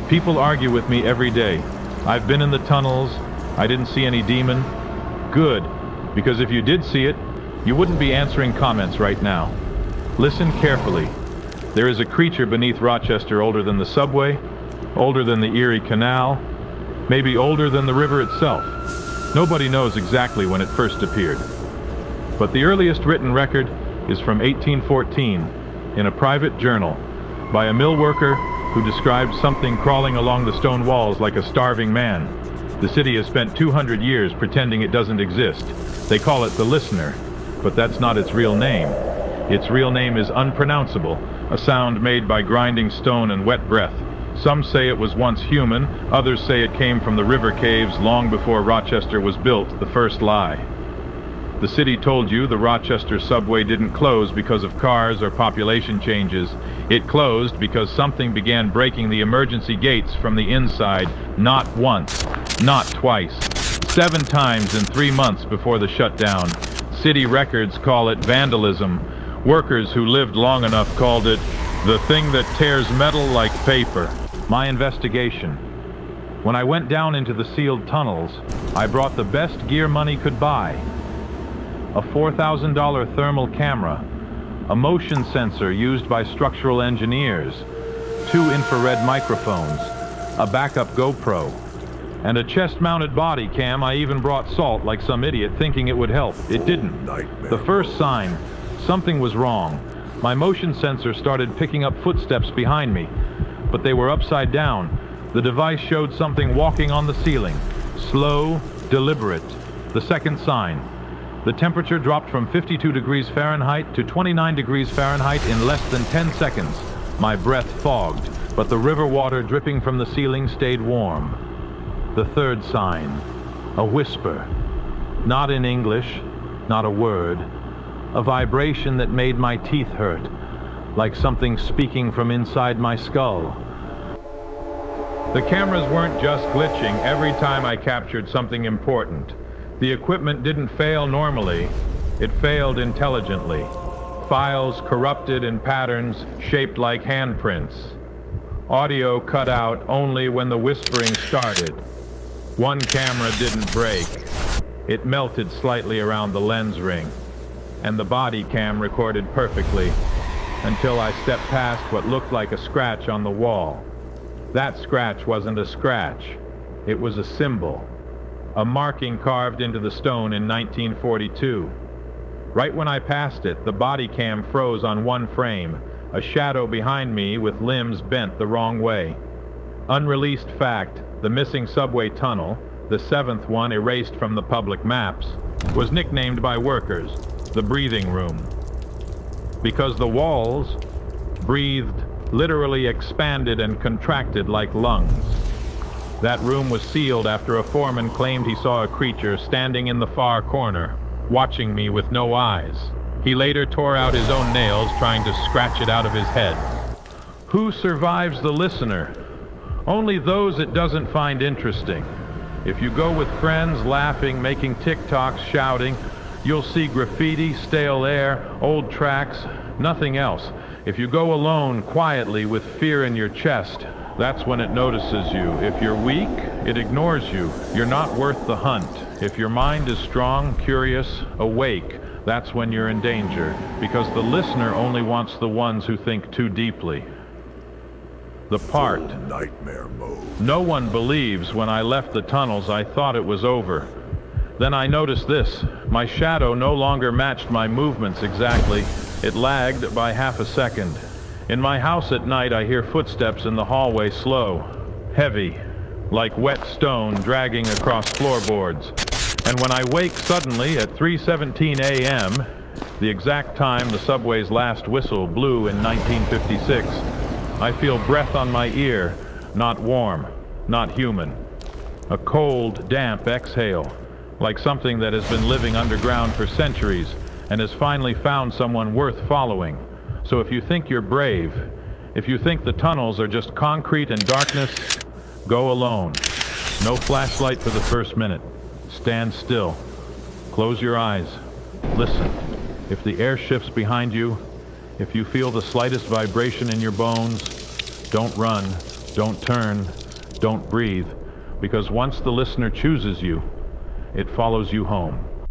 People argue with me every day. I've been in the tunnels. I didn't see any demon. Good, because if you did see it, you wouldn't be answering comments right now. Listen carefully. There is a creature beneath Rochester older than the subway, older than the Erie Canal, maybe older than the river itself. Nobody knows exactly when it first appeared. But the earliest written record is from 1814 in a private journal by a mill worker who described something crawling along the stone walls like a starving man. The city has spent 200 years pretending it doesn't exist. They call it the Listener, but that's not its real name. Its real name is unpronounceable, a sound made by grinding stone and wet breath. Some say it was once human, others say it came from the river caves long before Rochester was built, the first lie. The city told you the Rochester subway didn't close because of cars or population changes. It closed because something began breaking the emergency gates from the inside, not once, not twice, 7 times in 3 months before the shutdown. City records call it vandalism. Workers who lived long enough called it the thing that tears metal like paper. My investigation. When I went down into the sealed tunnels, I brought the best gear money could buy. A $4,000 thermal camera, a motion sensor used by structural engineers, 2 infrared microphones, a backup GoPro, and a chest-mounted body cam. I even brought salt like some idiot thinking it would help. It didn't. The first sign, something was wrong. My motion sensor started picking up footsteps behind me, but they were upside down. The device showed something walking on the ceiling. Slow, deliberate. The second sign. The temperature dropped from 52 degrees Fahrenheit to 29 degrees Fahrenheit in less than 10 seconds. My breath fogged, but the river water dripping from the ceiling stayed warm. The third sign. A whisper. Not in English, not a word. A vibration that made my teeth hurt, like something speaking from inside my skull. The cameras weren't just glitching every time I captured something important. The equipment didn't fail normally, it failed intelligently. Files corrupted in patterns shaped like handprints. Audio cut out only when the whispering started. One camera didn't break. It melted slightly around the lens ring, and the body cam recorded perfectly until I stepped past what looked like a scratch on the wall. That scratch wasn't a scratch. It was a symbol. A marking carved into the stone in 1942. Right when I passed it, the body cam froze on one frame, a shadow behind me with limbs bent the wrong way. Unreleased fact, the missing subway tunnel, the 7th one erased from the public maps, was nicknamed by workers the breathing room, because the walls breathed, literally expanded and contracted like lungs. That room was sealed after a foreman claimed he saw a creature standing in the far corner, watching me with no eyes. He later tore out his own nails trying to scratch it out of his head. Who survives the Listener? Only those it doesn't find interesting. If you go with friends, laughing, making TikToks, shouting, you'll see graffiti, stale air, old tracks, nothing else. If you go alone, quietly, with fear in your chest, that's when it notices you. If you're weak, it ignores you. You're not worth the hunt. If your mind is strong, curious, awake, that's when you're in danger, because the Listener only wants the ones who think too deeply. The part. Nightmare mode. No one believes when I left the tunnels I thought it was over. Then I noticed this. My shadow no longer matched my movements exactly. It lagged by half a second. In my house at night, I hear footsteps in the hallway, slow, heavy, like wet stone dragging across floorboards. And when I wake suddenly at 3:17 a.m., the exact time the subway's last whistle blew in 1956, I feel breath on my ear, not warm, not human. A cold, damp exhale, like something that has been living underground for centuries and has finally found someone worth following. So if you think you're brave, if you think the tunnels are just concrete and darkness, go alone. No flashlight for the first minute. Stand still. Close your eyes. Listen. If the air shifts behind you, if you feel the slightest vibration in your bones, don't run. Don't turn, don't breathe, because once the listener chooses you, it follows you home.